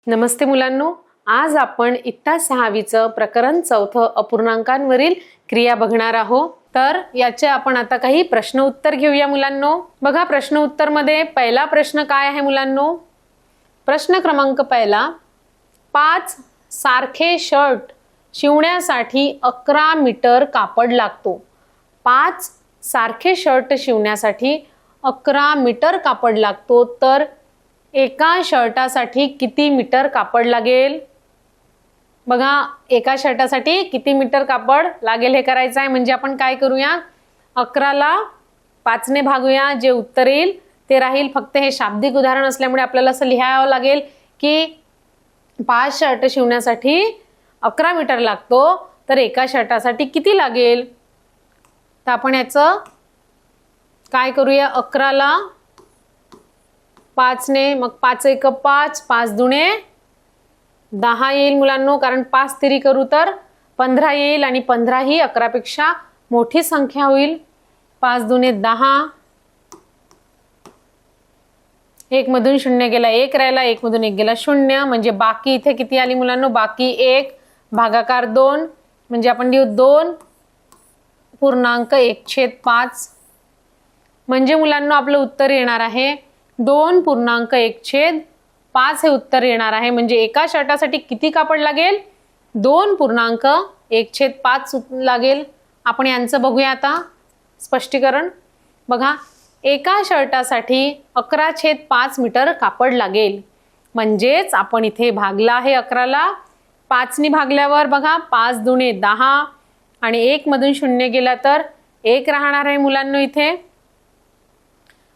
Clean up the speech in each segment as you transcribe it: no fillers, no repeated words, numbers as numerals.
नमस्ते मुलांनो, आज आपण इयत्ता 6वीचं प्रकरण 4 अपूर्णांकांवरील क्रिया बघणार आहोत। तर याचे आपण आता काही प्रश्न उत्तर घेऊया मुलांनो। बघा प्रश्न उत्तर मध्ये पहिला प्रश्न काय आहे मुलांनो? प्रश्न क्रमांक पहिला, 5 सारखे शर्ट शिवण्यासाठी 11 मीटर कापड लागतो। 5 सारखे शर्ट शिवण्यासाठी 11 मीटर कापड लागतो, तर एका शर्टासाठी किती मीटर कापड लागेल? बघा एका शर्टासाठी किती मीटर कापड लागेल हे करायचं आहे। म्हणजे आपण काय करूया, 11 ला 5 ने भागूया, जे उत्तर येईल ते राहील। फक्त हे शाब्दिक उदाहरण असल्यामुळे आपल्याला असं लिहावं लागेल की 5 शर्ट शिवण्यासाठी 11 मीटर लागतो, तर एका शर्टासाठी किती लागेल? तर आपण याचं काय करूया, 11 ला 5 ने, मग 5 एक 5, 5 दुणे 10 येईल मुलांनो, कारण 5 तिरी करू तर 15 येईल आणि 15 ही 11 पेक्षा मोठी संख्या होईल। 5 दुणे 10, 1 मधून 0 गेला 1 राहिला, 1 मधून 1 गेला 0, म्हणजे बाकी इथे किती आली मुलांनो? बाकी 1 भागाकार 2, म्हणजे आपण लिहू 2.1/5, म्हणजे मुलांनो आपलं उत्तर येणार आहे 2.1/5 हे उत्तर येणार आहे। म्हणजे एका शर्टासाठी किती कापड लागेल? 2.1/5 लागेल। आपण यांचं बघूया आता स्पष्टीकरण। बघा एका शर्टासाठी 11/5 मीटर कापड लागेल, म्हणजेच आपण इथे भागला आहे 11 ला 5 ने भागल्यावर बघा 5 दुणे 10 आणि 1 मधून 0 गेला तर 1 राहणार आहे मुलांनो इथे।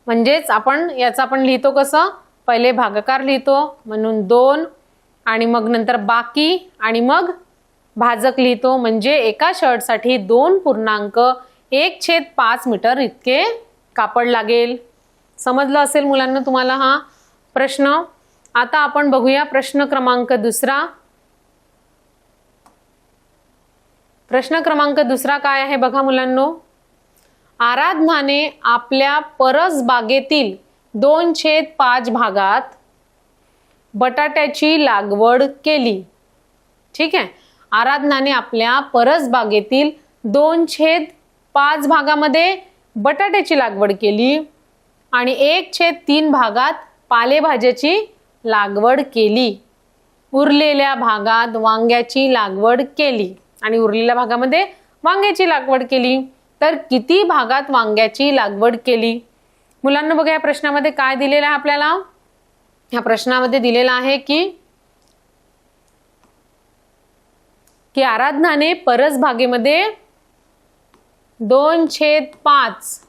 म्हणजेच आपण याचा आपण लिहितो कसं, पहिले भागाकार लिहितो म्हणून 2 आणि मग नंतर बाकी आणि मग भाजक लिहितो, म्हणजे एका शर्टसाठी 2.1/5 मीटर इतके कापड लागेल। समजलं असेल मुलांना तुम्हाला हा प्रश्न। आता आपण बघूया प्रश्न क्रमांक दुसरा। प्रश्न क्रमांक दुसरा काय आहे बघा मुलांनो? आराधनाने आपल्या परसबागेतील 2/5 भागात बटाट्याची लागवड केली। ठीक आहे, आराधनाने आपल्या परसबागेतील 2/5 भागामध्ये बटाट्याची लागवड केली आणि 1/3 भागात पालेभाज्याची लागवड केली। उरलेल्या भागात वांग्याची लागवड केली आणि उरलेल्या भागामध्ये वांग्याची लागवड केली, तर किती भागात वांग्याची लागवड केली? मुलांना बघा या प्रश्नामध्ये काय दिलेलं आहे आपल्याला? या प्रश्नामध्ये दिलेलं आहे की आराधनाने परसबागेमध्ये 2/5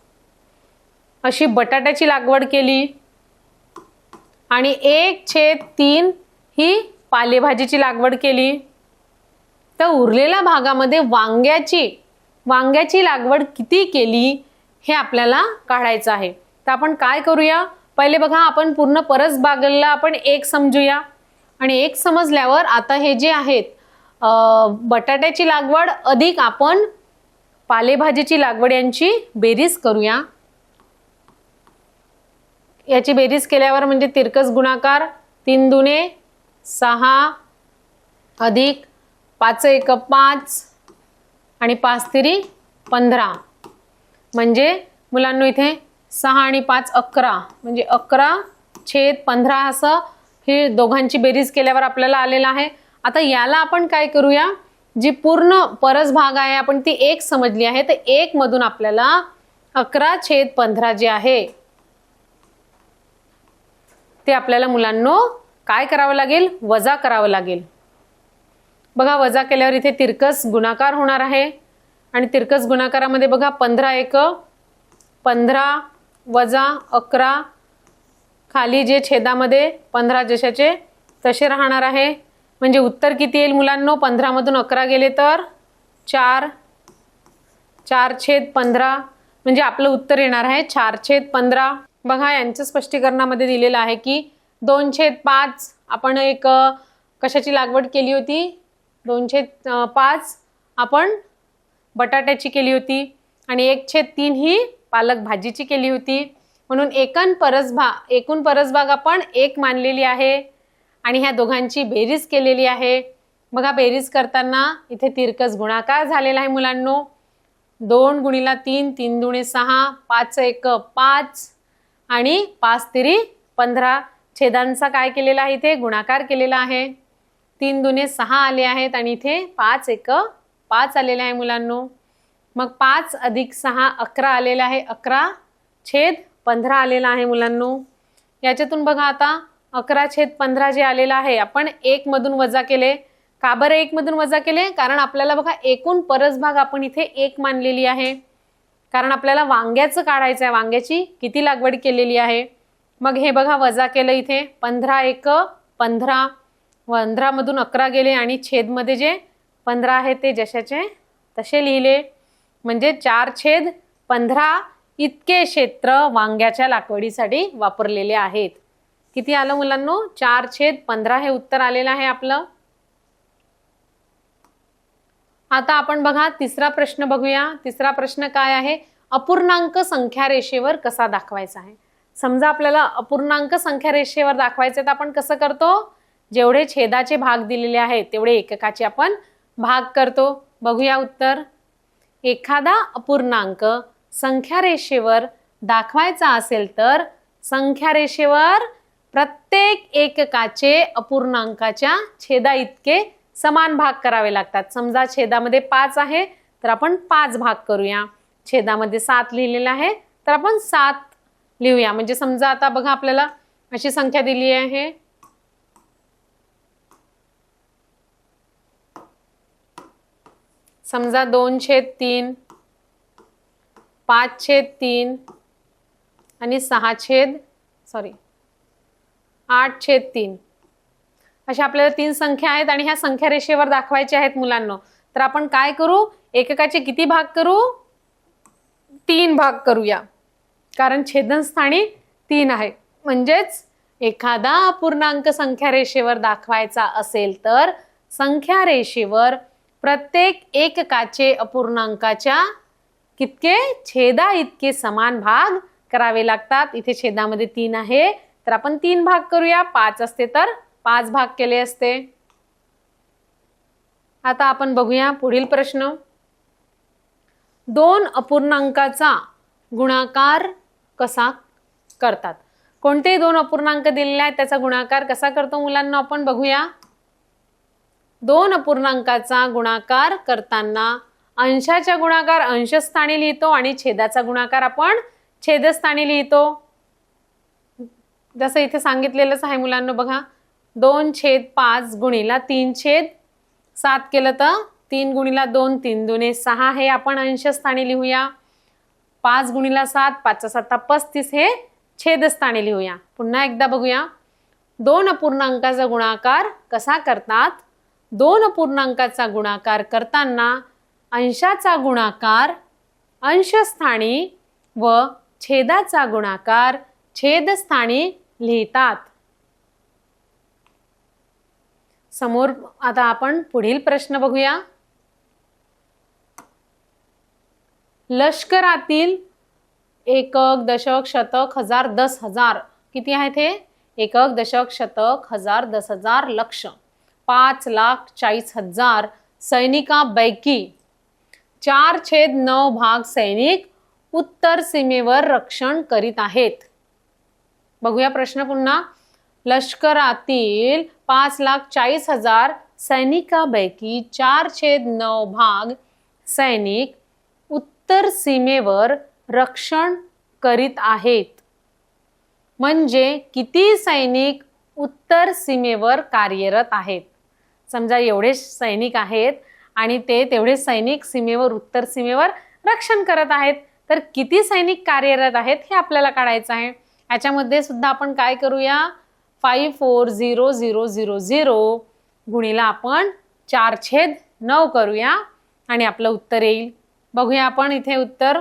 अशी बटाट्याची लागवड केली आणि 1/3 ही पालेभाजीची लागवड केली, तर उरलेल्या भागामध्ये वांग्याची लागवड किती केली हे आपल्याला काढायचं आहे। तर आपण काय करूया, पहिले बघा आपण पूर्ण परसबागेला आपण 1 समजूया आणि 1 समजल्यावर आता हे जे आहेत बटाट्याची लागवड अधिक आपण पालेभाजीची लागवड यांची बेरीज करूया। याची बेरीज केल्यावर म्हणजे तिरकस गुणाकार 3 दुणे 6 अधिक 5 एक 5 आणि 5 तिरी 15, म्हणजे मुलांनो इथे 6 आणि 5 11, म्हणजे 11/15 असं हे दोघांची बेरीज केल्यावर आपल्याला आलेलं आहे। आता याला आपण काय करूया, जी पूर्ण परसभाग आहे आपण ती 1 समजली आहे, तर 1 मधून आपल्याला 11/15 जे आहे ते आपल्याला मुलांनो काय करावं लागेल, वजा करावं लागेल। बघा वजा केल्यावर इथे तिरकस गुणाकार होणार आहे आणि तिरकस गुणाकारामध्ये बघा 15 एक 15 वजा 11, खाली जे छेदामध्ये 15 जशाचे तसे राहणार आहे, म्हणजे उत्तर किती येईल मुलांनो? 15 मधून 11 गेले तर 4/15, म्हणजे आपलं उत्तर येणार आहे 4/15। बघा यांच्या स्पष्टीकरणामध्ये दिलेलं आहे की 2/5 आपण एक कशाची लागवड केली होती, 2/5 आपण बटाट्याची केली होती आणि 1/3 ही पालक भाजीची केली होती, म्हणून एकूण परसबाग आपण 1 मानलेली आहे आणि ह्या दोघांची बेरीज केलेली आहे। बघा बेरीज करताना इथे तिरकस गुणाकार झालेला आहे मुलांनो। 2 गुणिला 3, 3 दुणे 6, 5 एक 5 आणि 5 तिरी 15। छेदांचा काय केलेला आहे इथे गुणाकार केलेला आहे। 3 दुणे 6 आले आहेत आणि इथे 5 एक 5 आलेले आहे मुलांनो। मग 5 अधिक 6 11 आलेला आहे। 11 छेद 15 आलेला आहे मुलांनो। याच्यातून बघा आता 11 छेद 15 जे आलेला आहे आपण 1 मधून वजा केले। का बरं 1 मधून वजा केले? कारण आपल्याला बघा एकूण परसभाग आपण इथे 1 मानलेली आहे, कारण आपल्याला वांग्याचं काढायचं आहे। वांग्याची किती लागवड केलेली आहे। मग हे बघा वजा केलं इथे 15 एक 15, 15 मधून 11 गेले आणि छेदमध्ये जे 15 आहे ते जशाचे तसे लिहिले, म्हणजे 4/15 इतके क्षेत्र वांग्याच्या लागवडीसाठी वापरलेले आहेत। किती आलं मुलांनो? 4/15 हे उत्तर आलेलं आहे आपलं। आता आपण बघा तिसरा प्रश्न बघूया। तिसरा प्रश्न काय आहे? अपूर्णांक संख्या रेषेवर कसा दाखवायचा आहे। समजा आपल्याला अपूर्णांक संख्या रेषेवर दाखवायचे तर आपण कसं करतो? जेवढे छेदाचे भाग दिलेले आहेत तेवढे एककाचे आपण भाग करतो। बघूया उत्तर। एखादा अपूर्णांक संख्या रेषेवर दाखवायचा असेल तर संख्या रेषेवर प्रत्येक एककाचे अपूर्णांकाच्या छेदा इतके समान भाग करावे लागतात। समजा छेदामध्ये 5 आहे तर आपण 5 भाग करूया। छेदामध्ये 7 लिहिलेलं आहे तर आपण 7 लिहूया। म्हणजे समजा आता बघा आपल्याला अशी संख्या दिली आहे, समजा 2/3, 5/3 आणि 8/3 अशा आपल्याला 3 संख्या आहेत आणि ह्या संख्या रेषेवर दाखवायच्या आहेत मुलांनो। तर आपण काय करू? एककाचे किती भाग करू? 3 भाग करूया, कारण छेदनस्थानी 3 आहे। म्हणजेच एखादा अपूर्णांक संख्या रेषेवर दाखवायचा असेल तर संख्या रेषेवर प्रत्येक एककाचे अपूर्णांकाच्या कितके छेदा इतके समान भाग करावे लागतात। इथे छेदामध्ये 3 आहे तर आपण 3 भाग करूया। 5 असते तर 5 भाग केले असते। आता आपण बघूया पुढील प्रश्न। 2 अपूर्णांकाचा गुणाकार कसा करतात? कोणते 2 अपूर्णांक दिलेले आहेत त्याचा गुणाकार कसा करतो मुलांना आपण बघूया। 2 अपूर्णांकाचा गुणाकार करताना अंशाचा गुणाकार अंशस्थानी लिहितो आणि छेदाचा गुणाकार आपण छेदस्थानी लिहितो। जसं इथे सांगितलेलंच आहे मुलांना बघा। 2/5 गुणिला 3/7 केलं तर 3 गुणिला 2 3 दुणे 6 हे आपण अंशस्थानी लिहूया। 5 गुणिला 7 5 7 35 हे छेदस्थानी लिहूया। पुन्हा एकदा बघूया 2 अपूर्णांकाचा गुणाकार कसा करतात। 2 अपूर्णांकाचा गुणाकार करताना अंशाचा गुणाकार अंशस्थानी व छेदाचा गुणाकार छेदस्थानी लिहितात। समोर आता आपण पुढील प्रश्न बघूया। लष्करातील एकक दशक शतक हजार 10,000 किती आहेत हे? एकक दशक शतक हजार 10,000 लक्ष 5,40,000 सैनिकांपैकी 4/9 भाग सैनिक उत्तर सीमेवर रक्षण करीत आहेत। बघूया प्रश्न पुन्हा। लष्करातील 5,40,000 सैनिकांपैकी 4/9 भाग सैनिक उत्तर सीमेवर रक्षण करीत आहेत। म्हणजे किती सैनिक उत्तर सीमेवर कार्यरत आहेत? समजा एवढे सैनिक आहेत आणि ते तेवढे सैनिक सीमेवर उत्तर सीमेवर रक्षण करत आहेत, तर किती सैनिक कार्यरत आहेत हे आपल्याला काढायचं आहे। याच्यामध्ये सुद्धा आपण काय करूया 540,000 गुणिला आपण 4/9 करूया आणि आपलं उत्तर येईल। बघूया आपण इथे उत्तर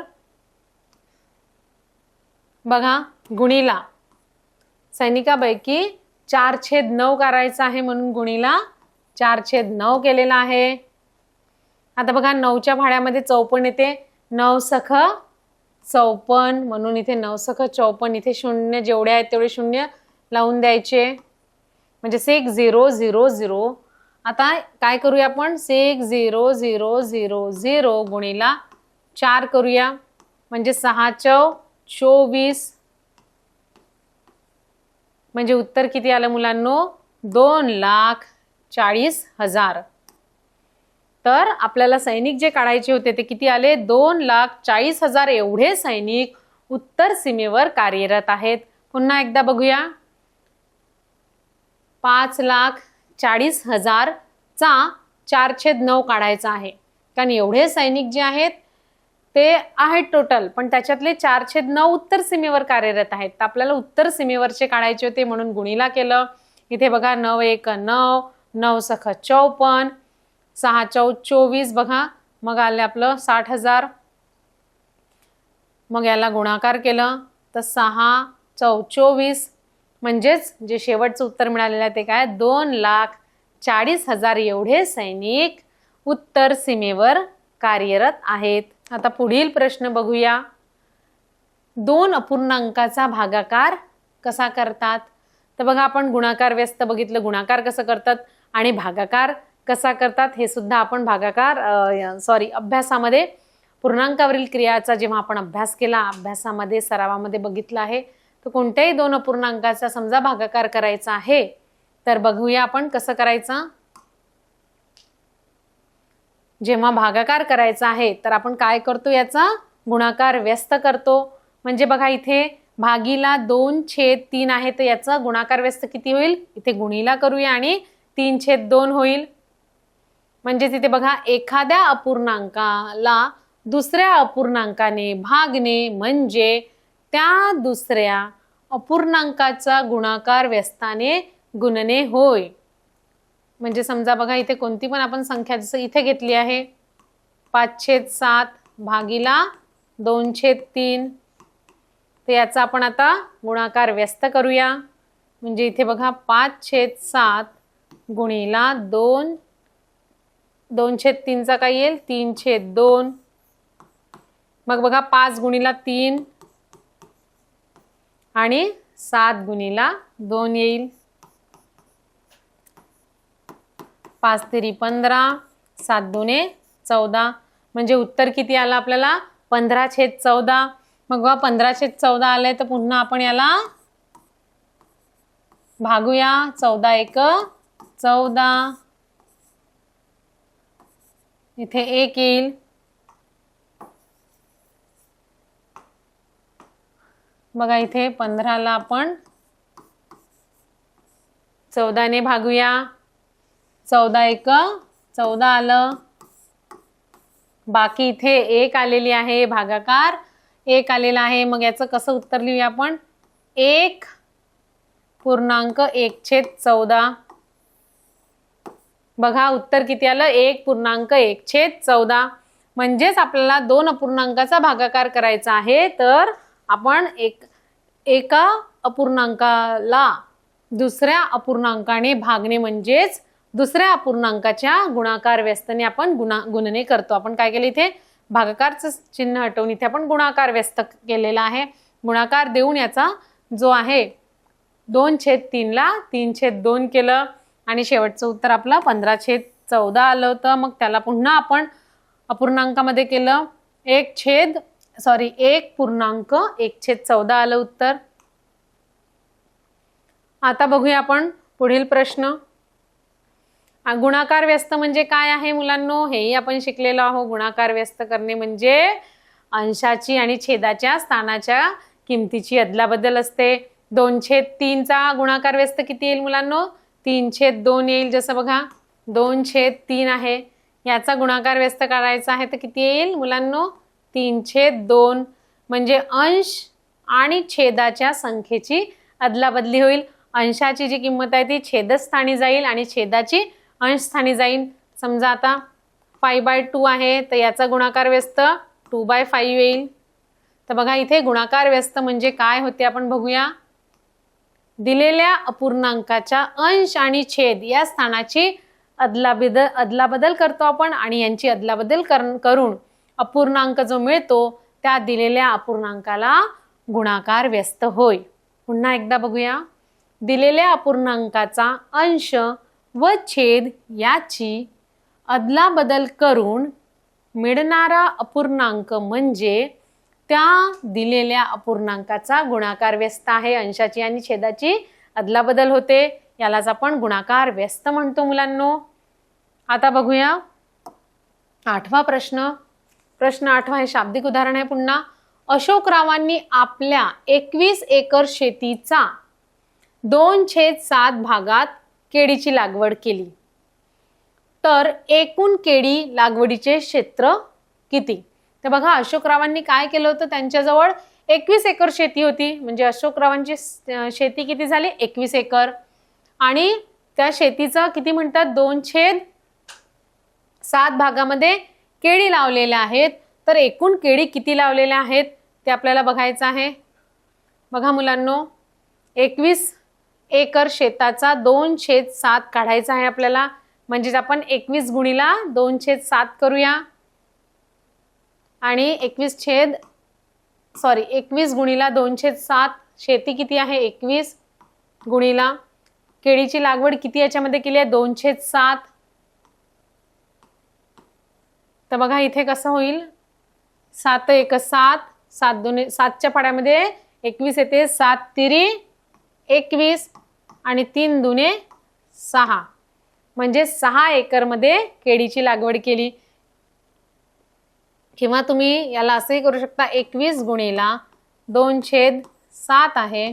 बघा। गुणिला सैनिकांपैकी 4/9 करायचा आहे म्हणून गुणिला 4/9 केलेला आहे। आता बघा 9च्या भाड्यामध्ये 54 येते। 9 सख 54 म्हणून इथे 9 सख 54 इथे शून्य जेवढे आहेत तेवढे शून्य लावून द्यायचे। म्हणजे 6000. आता काय करूया आपण 6000 गुणिला 4 करूया म्हणजे 6 चौ 24 म्हणजे उत्तर किती आलं मुलांनो 2,40,000. तर आपल्याला सैनिक जे काढायचे होते ते किती आले 2,40,000 एवढे सैनिक उत्तर सीमेवर कार्यरत आहेत. पुन्हा एकदा बघूया 5,40,000 चा 4/9 काढायचा आहे कारण एवढे सैनिक जे आहेत ते आहेत टोटल पण त्याच्यातले 4/9 उत्तर सीमेवर कार्यरत आहेत. तर आपल्याला उत्तर सीमेवरचे काढायचे होते म्हणून गुणिला केलं. इथे बघा 9 1 9 9 सख 54 6 चौ 24 बघा मग आले आपलं 60,000. मग याला गुणाकार केलं तर 6 चौ 24 म्हणजेच जे शेवटचं उत्तर मिळालेलं आहे ते काय 2,40,000 एवढे सैनिक उत्तर सीमेवर कार्यरत आहेत. आता पुढील प्रश्न बघूया 2 अपूर्णांकाचा भागाकार कसा करतात. तर बघा आपण गुणाकार व्यस्त बघितलं गुणाकार कसं करतात आणि भागाकार कसा करतात हे सुद्धा आपण अभ्यासामध्ये पूर्णांकावरील क्रियाचा जेव्हा आपण अभ्यास केला अभ्यासामध्ये सरावामध्ये बघितला आहे. तर कोणत्याही 2 अपूर्णांकाचा समजा भागाकार करायचा आहे तर बघूया आपण कसं करायचं. जेव्हा भागाकार करायचा आहे तर आपण काय करतो याचा गुणाकार व्यस्त करतो. म्हणजे बघा इथे भागीला 2/3 आहे तर याचा गुणाकार व्यस्त किती होईल इथे गुणिला करूया आणि 3/2 होईल. म्हणजे तिथे बघा एखाद्या अपूर्णांकाला दुसऱ्या अपूर्णांकाने भागणे म्हणजे त्या दुसऱ्या अपूर्णांकाचा गुणाकार व्यस्ताने गुणणे होय. म्हणजे समजा बघा इथे कोणती पण आपण संख्या जसं इथे घेतली आहे 5/7 भागीला 2/3 तर याचा आपण आता गुणाकार व्यस्त करूया. म्हणजे इथे बघा 5/7 गुणिला 2/3 चा काय येईल 3/2 मग बघा 5 गुणिला 3 आणि 7 गुणिला 2 येईल. 5 तेरी 15 7 दुने 14 म्हणजे उत्तर किती आलं आपल्याला 15/14. मग बघा 15/14 आलंय तर पुन्हा आपण याला भागूया 14 1 14 इथे 1 येईल. बघा इथे 15 ला आपण 14 ने भागूया 14 1 14 आलं. बाकी इथे 1 आलेली आहे भागाकार 1 आलेला आहे. मग याचं कसं उत्तर लिहूया आपण 1.1/14 बघा उत्तर किती आलं 1.1/14 म्हणजेच आपल्याला 2 अपूर्णांकाचा भागाकार करायचा आहे तर आपण एका अपूर्णांकाला दुसऱ्या अपूर्णांकाने भागणे म्हणजेच दुसऱ्या अपूर्णांकाच्या गुणाकार व्यस्ताने आपण गुणने करतो. आपण काय केलं इथे भागाकारचं चिन्ह हटवून इथे आपण गुणाकार व्यस्त केलेला आहे. गुणाकार देऊन याचा जो आहे 2/3 ला 3/2 केलं आणि शेवटचं उत्तर आपलं 15/14 आलं होतं. मग त्याला पुन्हा आपण अपूर्णांकामध्ये केलं 1.1/14 आलं उत्तर. आता बघूया आपण पुढील प्रश्न. गुणाकार व्यस्त म्हणजे काय आहे मुलांनो हेही आपण शिकलेलो आहोत. गुणाकार व्यस्त करणे म्हणजे अंशाची आणि छेदाच्या स्थानाच्या किमतीची अदलाबदल असते. 2/3 चा गुणाकार व्यस्त किती येईल मुलांनो 3/2 येईल. जसं बघा 2/3 आहे याचा गुणाकार व्यस्त करायचा आहे तर किती येईल मुलांनो 3/2 म्हणजे अंश आणि छेदाच्या संख्येची अदलाबदली होईल. अंशाची जी किंमत आहे ती छेदस्थानी जाईल आणि छेदाची अंशस्थानी जाईल. समजा आता 5/2 आहे तर याचा गुणाकार व्यस्त 2/5 येईल. तर बघा इथे गुणाकार व्यस्त म्हणजे काय होते आपण बघूया. दिलेल्या अपूर्णांकाच्या अंश आणि छेद या स्थानाची अदलाबदल करतो आपण आणि यांची अदलाबदल करून अपूर्णांक जो मिळतो त्या दिलेल्या अपूर्णांकाला गुणाकार व्यस्त होय. पुन्हा एकदा बघूया दिलेल्या अपूर्णांकाचा अंश व छेद याची अदलाबदल करून मिळणारा अपूर्णांक म्हणजे त्या दिलेल्या अपूर्णांकाचा गुणाकार व्यस्त आहे. अंशाची आणि छेदाची अदलाबदल होते, यालाच आपण गुणाकार व्यस्त म्हणतो मुलांनो. आता बघूया 8वा प्रश्न. प्रश्न 8वा हे शाब्दिक उदाहरण आहे पुन्हा. अशोकरावांनी आपल्या 21 एकर शेतीचा 2/7 भागात केळीची लागवड केली, तर एकूण केळी लागवडीचे क्षेत्र किती? तर बघा, अशोकरावांनी काय केलं होतं, त्यांच्याजवळ 21 एकर शेती होती. म्हणजे अशोकरावांची शेती किती झाली? 21 एकर. आणि त्या शेतीचं किती म्हणतात? 2/7 भागामध्ये केळी लावलेल्या आहेत. तर एकूण केळी किती लावलेल्या आहेत ते आपल्याला बघायचं आहे. बघा मुलांनो, 21 एकर शेताचा 2/7 काढायचा आहे आपल्याला. म्हणजेच आपण 21 गुणिला 2/7 करूया. आणि 21 गुणिला 2/7 शेती किती आहे? 21 गुणिला केळीची लागवड किती याच्यामध्ये केली आहे? 2/7. तर बघा इथे कसं होईल? 7 1 7, 7च्या पाड्यामध्ये 21 येते, 7 3 21 आणि 3 2 6. म्हणजे 6 एकरमध्ये केळीची लागवड केली. किंवा तुम्ही याला असंही करू शकता, 21 गुणिला 2/7 आहे.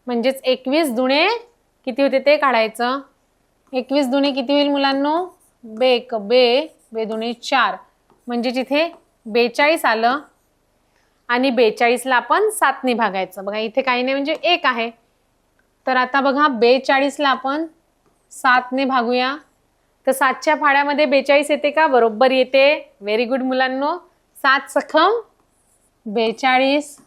म्हणजेच 21 दुणे किती होते ते काढायचं. 21 दुणे किती होईल मुलांनो? बे दुणे 4. म्हणजे जिथे 42 आलं आणि 42ला आपण 7ने भागायचं. बघा इथे काही नाही, म्हणजे 1 आहे. तर आता बघा 42ला आपण 7ने भागूया. तर 7च्या पाड्यामध्ये 42 येते का? बरोबर येते. व्हेरी गुड मुलांनो. 7 सखम 42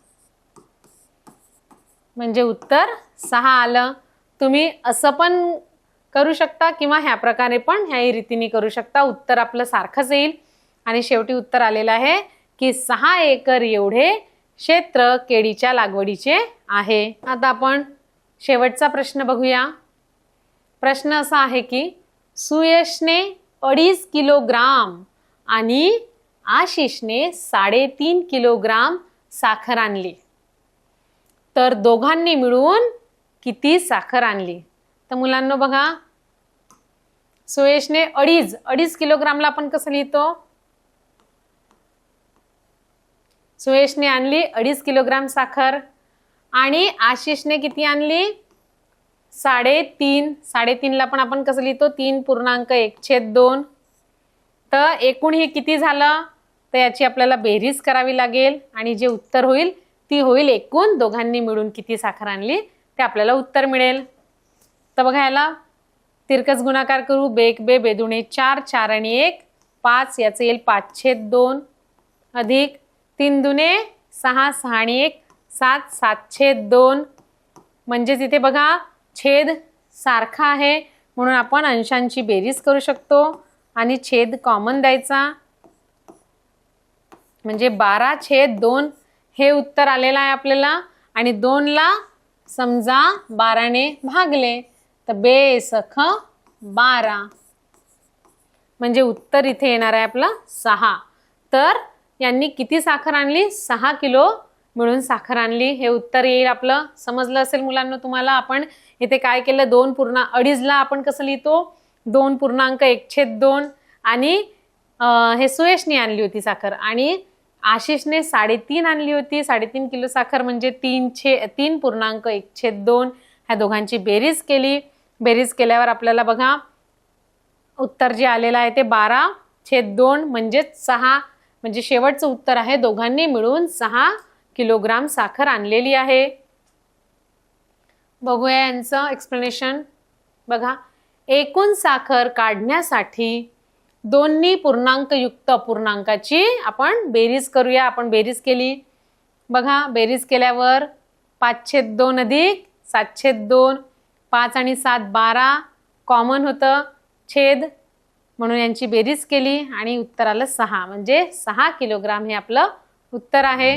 म्हणजे उत्तर 6 आलं. तुम्ही असं पण करू शकता किंवा ह्या प्रकारे पण ह्याही रीतीने करू शकता. उत्तर आपलं सारखंच येईल. आणि शेवटी उत्तर आलेलं आहे की 6 एकर एवढे क्षेत्र केळीच्या लागवडीचे आहे. आता आपण शेवटचा प्रश्न बघूया. प्रश्न असा आहे की सुयशने 2.5 किलोग्राम आणि आशिषने 3.5 किलोग्राम साखर आणली, तर दोघांनी मिळून किती साखर आणली? तर मुलांनो बघा, सुयशने 2.5 किलोग्रामला आपण कसं लिहितो? सुयशने आणली 2.5 किलोग्राम साखर आणि आशिषने किती आणली? 3.5ला पण आपण कसं लिहितो? 3.1/2. तर एकूण हे किती झालं? तर याची आपल्याला बेरीज करावी लागेल आणि जे उत्तर होईल ती होईल एकूण दोघांनी मिळून किती साखर आणली ते आपल्याला उत्तर मिळेल. तर बघा याला तिरकस गुणाकार करू. 2 दुणे 4, 4 आणि 1 5, याचं येईल 5/2 अधिक 3 दुणे 6, 6 आणि 1 7, 7/2. म्हणजे तिथे बघा छेद सारखा आहे म्हणून आपण अंशांची बेरीज करू शकतो आणि छेद कॉमन द्यायचा. म्हणजे 12/2 हे उत्तर आलेलं आहे आपल्याला. आणि 2ला समजा 12ने भागले तर 12 म्हणजे उत्तर इथे येणार आहे आपलं 6. तर यांनी किती साखर आणली? 6 किलो मिळून साखर आणली. हे उत्तर येईल आपलं. समजलं असेल मुलांना तुम्हाला. आपण इथे काय केलं? 2.2ला आपण कसं लिहितो? 2.1/2 आणि हे सुयशने आणली होती साखर आणि आशिषने 3.5 आणली होती. 3.5 किलो साखर म्हणजे 3.1/2. ह्या दोघांची बेरीज केली. बेरीज केल्यावर आपल्याला बघा उत्तर जे आलेलं आहे ते 12/2 म्हणजेच 6. म्हणजे शेवटचं उत्तर आहे दोघांनी मिळून 6 किलोग्राम साखर आणलेली आहे. बघूया यांचं एक्सप्लेनेशन. बघा, एकूण साखर काढण्यासाठी दोन्ही पूर्णांकयुक्त अपूर्णांकाची आपण बेरीज करूया. आपण बेरीज केली. बघा बेरीज केल्यावर 5/2 अधिक 7/2, 5 आणि 7 12 कॉमन होतं छेद म्हणून यांची बेरीज केली आणि उत्तर आलं 6. म्हणजे 6 किलोग्राम हे आपलं उत्तर आहे.